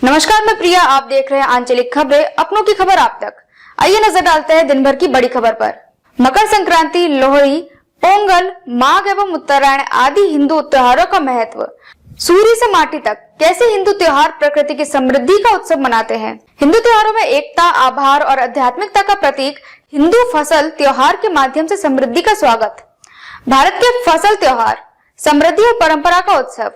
नमस्कार, मैं प्रिया। आप देख रहे हैं आंचलिक खबरें, अपनों की खबर आप तक। आइए नजर डालते हैं दिन भर की बड़ी खबर पर। मकर संक्रांति, लोहड़ी, पोंगल, माघ एवं उत्तरायण आदि हिंदू त्योहारों का महत्व। सूर्य से माटी तक कैसे हिंदू त्योहार प्रकृति की समृद्धि का उत्सव मनाते हैं। हिंदू त्योहारों में एकता, आभार और आध्यात्मिकता का प्रतीक हिंदू फसल त्योहार के माध्यम से समृद्धि का स्वागत। भारत के फसल त्योहार समृद्धि और परंपरा का उत्सव।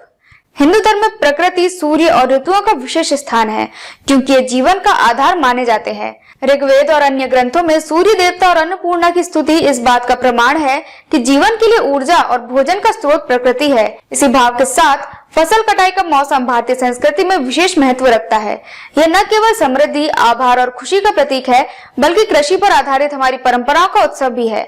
हिंदू धर्म में प्रकृति, सूर्य और ऋतुओं का विशेष स्थान है, क्योंकि ये जीवन का आधार माने जाते हैं। ऋग्वेद और अन्य ग्रंथों में सूर्य देवता और अन्नपूर्णा की स्तुति इस बात का प्रमाण है कि जीवन के लिए ऊर्जा और भोजन का स्रोत प्रकृति है। इसी भाव के साथ फसल कटाई का मौसम भारतीय संस्कृति में विशेष महत्व रखता है। यह न केवल समृद्धि, आभार और खुशी का प्रतीक है, बल्कि कृषि पर आधारित हमारी परंपराओं का उत्सव भी है।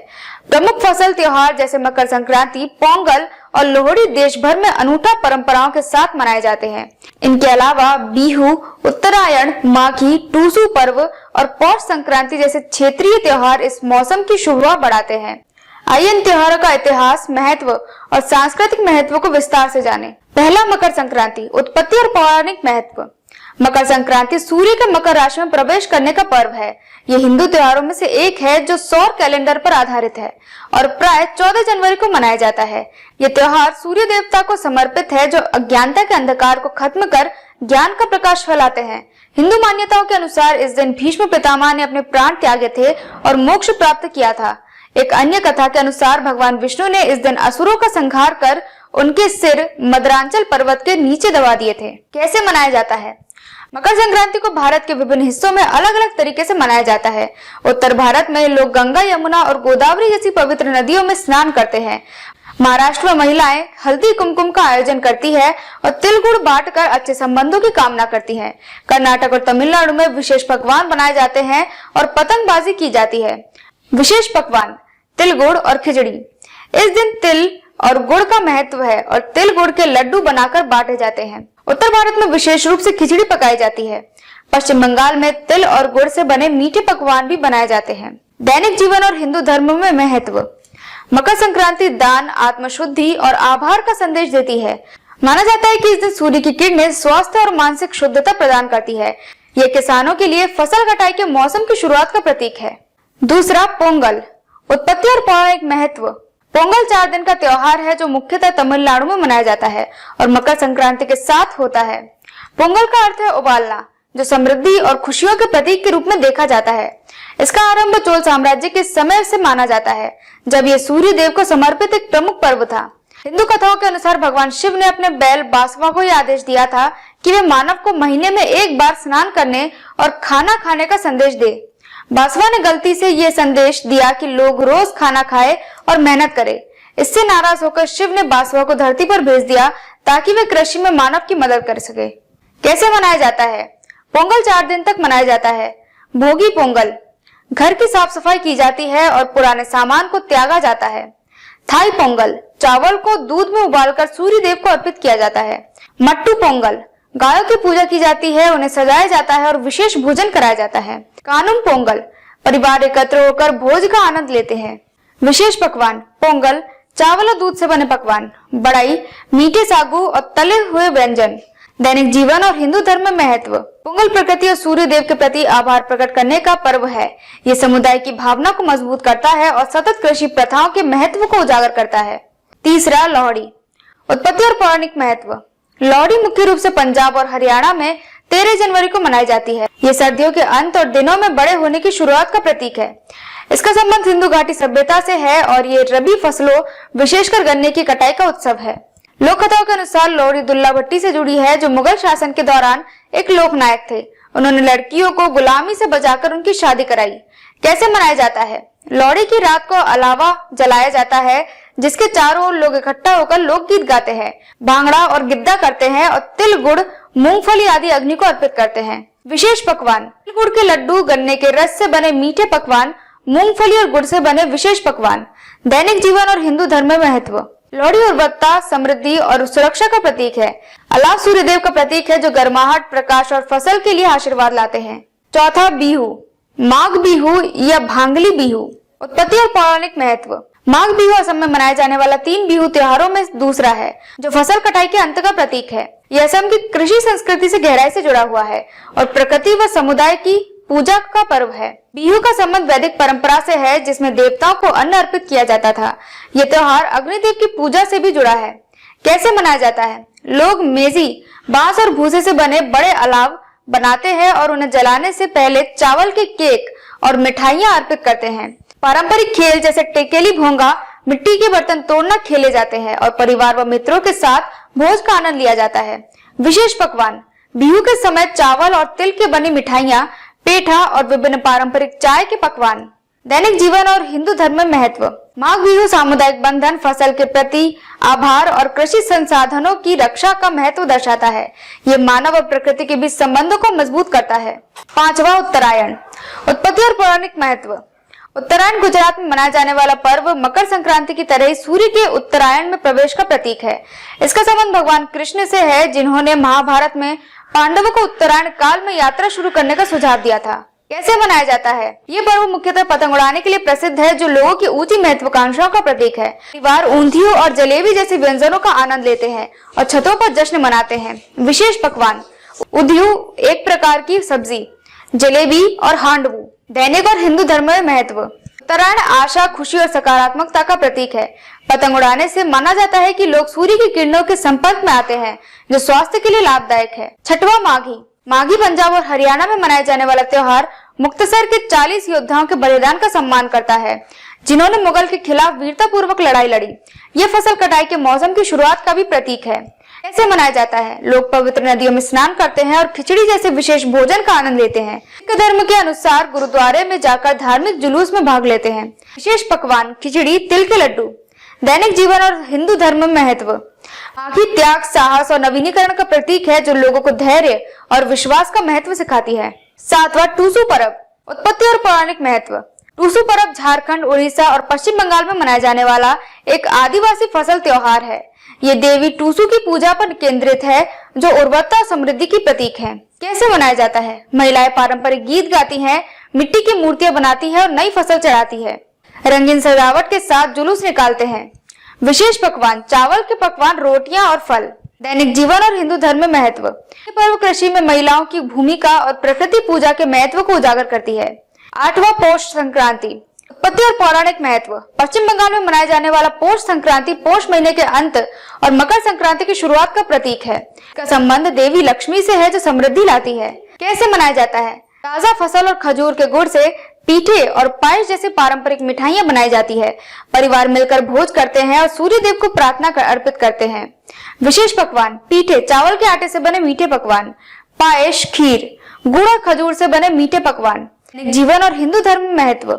प्रमुख फसल त्योहार जैसे मकर संक्रांति, पोंगल और लोहड़ी देश भर में अनूठा परंपराओं के साथ मनाए जाते हैं। इनके अलावा बिहू, उत्तरायण, माघी, टूसू पर्व और पौष संक्रांति जैसे क्षेत्रीय त्योहार इस मौसम की शोभा बढ़ाते हैं। आइए इन त्योहारों का इतिहास, महत्व और सांस्कृतिक महत्व को विस्तार से जानें। पहला, मकर संक्रांति, उत्पत्ति और पौराणिक महत्व। मकर संक्रांति सूर्य के मकर राशि में प्रवेश करने का पर्व है। ये हिंदू त्योहारों में से एक है जो सौर कैलेंडर पर आधारित है और प्राय 14 जनवरी को मनाया जाता है। ये त्योहार सूर्य देवता को समर्पित है, जो अज्ञानता के अंधकार को खत्म कर ज्ञान का प्रकाश फैलाते हैं। हिंदू मान्यताओं के अनुसार इस दिन भीष्म पितामह ने अपने प्राण त्यागे थे और मोक्ष प्राप्त किया था। एक अन्य कथा के अनुसार भगवान विष्णु ने इस दिन असुरों का संहार कर उनके सिर मदरांचल पर्वत के नीचे दबा दिए थे। कैसे मनाया जाता है? मकर संक्रांति को भारत के विभिन्न हिस्सों में अलग अलग तरीके से मनाया जाता है। उत्तर भारत में लोग गंगा, यमुना और गोदावरी जैसी पवित्र नदियों में स्नान करते हैं। महाराष्ट्र में महिलाएं हल्दी कुमकुम का आयोजन करती है और तिल गुड़ बांटकर अच्छे संबंधों की कामना करती हैं। कर्नाटक और तमिलनाडु में विशेष पकवान बनाए जाते हैं और पतंगबाजी की जाती है। विशेष पकवान तिल गुड़ और खिचड़ी। इस दिन तिल और गुड़ का महत्व है और तिल गुड़ के लड्डू बनाकर बांटे जाते हैं। उत्तर भारत में विशेष रूप से खिचड़ी पकाई जाती है। पश्चिम बंगाल में तिल और गुड़ से बने मीठे पकवान भी बनाए जाते हैं। दैनिक जीवन और हिंदू धर्म में महत्व। मकर संक्रांति दान, आत्मशुद्धि और आभार का संदेश देती है। माना जाता है कि इस दिन सूर्य की किरणें स्वास्थ्य और मानसिक शुद्धता प्रदान करती है। ये किसानों के लिए फसल कटाई के मौसम की शुरुआत का प्रतीक है। दूसरा, पोंगल, उत्पत्ति और पौराणिक महत्व। पोंगल 4 दिन का त्योहार है जो मुख्यतः तमिलनाडु में मनाया जाता है और मकर संक्रांति के साथ होता है। पोंगल का अर्थ है उबालना, जो समृद्धि और खुशियों के प्रतीक के रूप में देखा जाता है। इसका आरंभ चोल साम्राज्य के समय से माना जाता है, जब यह सूर्य देव को समर्पित एक प्रमुख पर्व था। हिंदू कथाओं के अनुसार भगवान शिव ने अपने बैल बासवा को यह आदेश दिया था कि वे मानव को महीने में एक बार स्नान करने और खाना खाने का संदेश दे। बासवा ने गलती से ये संदेश दिया कि लोग रोज खाना खाए और मेहनत करें। इससे नाराज होकर शिव ने बासवा को धरती पर भेज दिया ताकि वे कृषि में मानव की मदद कर सके। कैसे मनाया जाता है? पोंगल 4 दिन तक मनाया जाता है। भोगी पोंगल, घर की साफ सफाई की जाती है और पुराने सामान को त्यागा जाता है। थाई पोंगल, चावल को दूध में उबालकर सूर्य देव को अर्पित किया जाता है। मट्टू पोंगल, गायों की पूजा की जाती है, उन्हें सजाया जाता है और विशेष भोजन कराया जाता है। कानुम पोंगल, परिवार एकत्र होकर भोज का आनंद लेते हैं। विशेष पकवान पोंगल, चावल और दूध से बने पकवान, बड़ाई, मीठे सागू और तले हुए व्यंजन। दैनिक जीवन और हिंदू धर्म में महत्व। पोंगल प्रकृति और सूर्य देव के प्रति आभार प्रकट करने का पर्व है। ये समुदाय की भावना को मजबूत करता है और सतत कृषि प्रथाओं के महत्व को उजागर करता है। तीसरा, लोहड़ी, उत्पत्ति और पौराणिक महत्व। लोहड़ी मुख्य रूप से पंजाब और हरियाणा में 13 जनवरी को मनाई जाती है। ये सर्दियों के अंत और दिनों में बड़े होने की शुरुआत का प्रतीक है। इसका संबंध हिंदू घाटी सभ्यता से है और ये रबी फसलों, विशेषकर गन्ने की कटाई का उत्सव है। लोक कथाओं के अनुसार लोहड़ी दुल्ला भट्टी से जुड़ी है, जो मुगल शासन के दौरान एक लोक नायक थे। उन्होंने लड़कियों को गुलामी से बचाकर उनकी शादी कराई। कैसे मनाया जाता है? लोहड़ी की रात को अलावा जलाया जाता है, जिसके चारों ओर लोग इकट्ठा होकर लोकगीत गाते हैं, भांगड़ा और गिद्दा करते हैं और तिल गुड़, मूंगफली आदि अग्नि को अर्पित करते हैं। विशेष पकवान तिल गुड़ के लड्डू, गन्ने के रस से बने मीठे पकवान, मूंगफली और गुड़ से बने विशेष पकवान। दैनिक जीवन और हिंदू धर्म में महत्व। लोहड़ी उर्वरता, समृद्धि और सुरक्षा का प्रतीक है। अलाव सूर्य देव का प्रतीक है, जो गर्माहट, प्रकाश और फसल के लिए आशीर्वाद लाते हैं। चौथा, बिहू, माघ बिहू या भांगली बिहू, उत्पत्ति और पौराणिक महत्व। माघ बिहू असम में मनाए जाने वाला 3 बिहू त्योहारों में दूसरा है, जो फसल कटाई के अंत का प्रतीक है। यह असम की कृषि संस्कृति से गहराई से जुड़ा हुआ है और प्रकृति व समुदाय की पूजा का पर्व है। बिहू का संबंध वैदिक परंपरा से है, जिसमें देवताओं को अन्न अर्पित किया जाता था। यह त्योहार अग्निदेव की पूजा से भी जुड़ा है। कैसे मनाया जाता है? लोग मेजी, बांस और भूसे से बने बड़े अलाव बनाते हैं और उन्हें जलाने से पहले चावल के केक और मिठाइयां अर्पित करते हैं। पारंपरिक खेल जैसे टेकेली भोंगा, मिट्टी के बर्तन तोड़ना खेले जाते हैं और परिवार व मित्रों के साथ भोज का आनंद लिया जाता है। विशेष पकवान: बिहू के समय चावल और तिल की बनी मिठाइयां, पेठा और विभिन्न पारंपरिक चाय के पकवान। दैनिक जीवन और हिंदू धर्म में महत्व: माघ बिहू सामुदायिक बंधन, फसल के प्रति आभार और कृषि संसाधनों की रक्षा का महत्व दर्शाता है। ये मानव और प्रकृति के बीच संबंधों को मजबूत करता है। 5वां उत्तरायण। उत्पत्ति और पौराणिक महत्व: उत्तरायण गुजरात में मनाया जाने वाला पर्व मकर संक्रांति की तरह ही सूर्य के उत्तरायण में प्रवेश का प्रतीक है। इसका संबंध भगवान कृष्ण से है, जिन्होंने महाभारत में पांडवों को उत्तरायण काल में यात्रा शुरू करने का सुझाव दिया था। कैसे मनाया जाता है? ये पर्व मुख्यतः पतंग उड़ाने के लिए प्रसिद्ध है, जो लोगों की ऊंची महत्वाकांक्षाओं का प्रतीक है। परिवार ऊंधियों और जलेबी जैसे व्यंजनों का आनंद लेते हैं और छतों पर जश्न मनाते हैं। विशेष पकवान: उधियू एक प्रकार की सब्जी, जलेबी और हांडवू। दैनिक और हिंदू धर्म में महत्व: उत्तरायण आशा, खुशी और सकारात्मकता का प्रतीक है। पतंग उड़ाने से माना जाता है कि लोग सूर्य की किरणों के संपर्क में आते हैं, जो स्वास्थ्य के लिए लाभदायक है। 6वां माघी। माघी पंजाब और हरियाणा में मनाया जाने वाला त्योहार मुक्तसर के 40 योद्धाओं के बलिदान का सम्मान करता है, जिन्होंने मुगल के खिलाफ वीरता पूर्वक लड़ाई लड़ी। ये फसल कटाई के मौसम की शुरुआत का भी प्रतीक है। कैसे मनाया जाता है? लोग पवित्र नदियों में स्नान करते हैं और खिचड़ी जैसे विशेष भोजन का आनंद लेते हैं। सिख धर्म के अनुसार गुरुद्वारे में जाकर धार्मिक जुलूस में भाग लेते हैं। विशेष पकवान: खिचड़ी, तिल के लड्डू। दैनिक जीवन और हिंदू धर्म में महत्व: माघी त्याग, साहस और नवीनीकरण का प्रतीक है, जो लोगों को धैर्य और विश्वास का महत्व सिखाती है। 7वां टूसू पर्व। उत्पत्ति और पौराणिक महत्व: टूसू पर्व झारखंड, उड़ीसा और पश्चिम बंगाल में मनाया जाने वाला एक आदिवासी फसल त्योहार है। ये देवी टूसू की पूजा पर केंद्रित है, जो उर्वरता और समृद्धि की प्रतीक है। कैसे मनाया जाता है? महिलाएं पारंपरिक गीत गाती हैं, मिट्टी की मूर्तियां बनाती है और नई फसल चढ़ाती है। रंगीन सजावट के साथ जुलूस निकालते हैं। विशेष पकवान: चावल के पकवान, रोटियां और फल। दैनिक जीवन और हिंदू धर्म में महत्व: ये पर्व कृषि में महिलाओं की भूमिका और प्रकृति पूजा के महत्व को उजागर करती है। 8वां पौष संक्रांति। उत्पत्ति और पौराणिक महत्व: पश्चिम बंगाल में मनाया जाने वाला पौष संक्रांति पौष महीने के अंत और मकर संक्रांति की शुरुआत का प्रतीक है। इसका संबंध देवी लक्ष्मी से है, जो समृद्धि लाती है। कैसे मनाया जाता है? ताजा फसल और खजूर के गुड़ से पीठे और पायस जैसे पारंपरिक मिठाइयां बनाई जाती है। परिवार मिलकर भोज करते हैं और सूर्य देव को प्रार्थना अर्पित करते हैं। विशेष पकवान: पीठे, चावल के आटे से बने मीठे पकवान। पायस, खीर, गुड़ और खजूर से बने मीठे पकवान। जीवन और हिंदू धर्म में महत्व: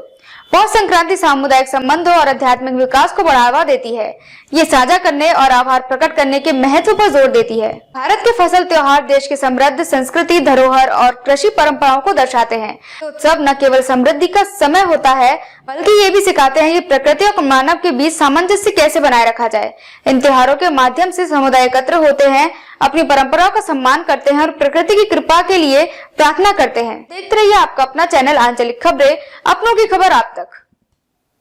पौष संक्रांति सामुदायिक संबंधों और आध्यात्मिक विकास को बढ़ावा देती है। ये साझा करने और आभार प्रकट करने के महत्व पर जोर देती है। भारत के फसल त्योहार देश की समृद्ध संस्कृति, धरोहर और कृषि परंपराओं को दर्शाते हैं। उत्सव न केवल समृद्धि का समय होता है, बल्कि ये भी सिखाते हैं कि प्रकृति और मानव के बीच सामंजस्य कैसे बनाए रखा जाए। इन त्योहारों के माध्यम से समुदाय एकत्र होते हैं, अपनी परंपराओं का सम्मान करते हैं और प्रकृति की कृपा के लिए प्रार्थना करते हैं। देखते रहिए आपका अपना चैनल आंचलिक खबरें, अपनों की खबर आप तक।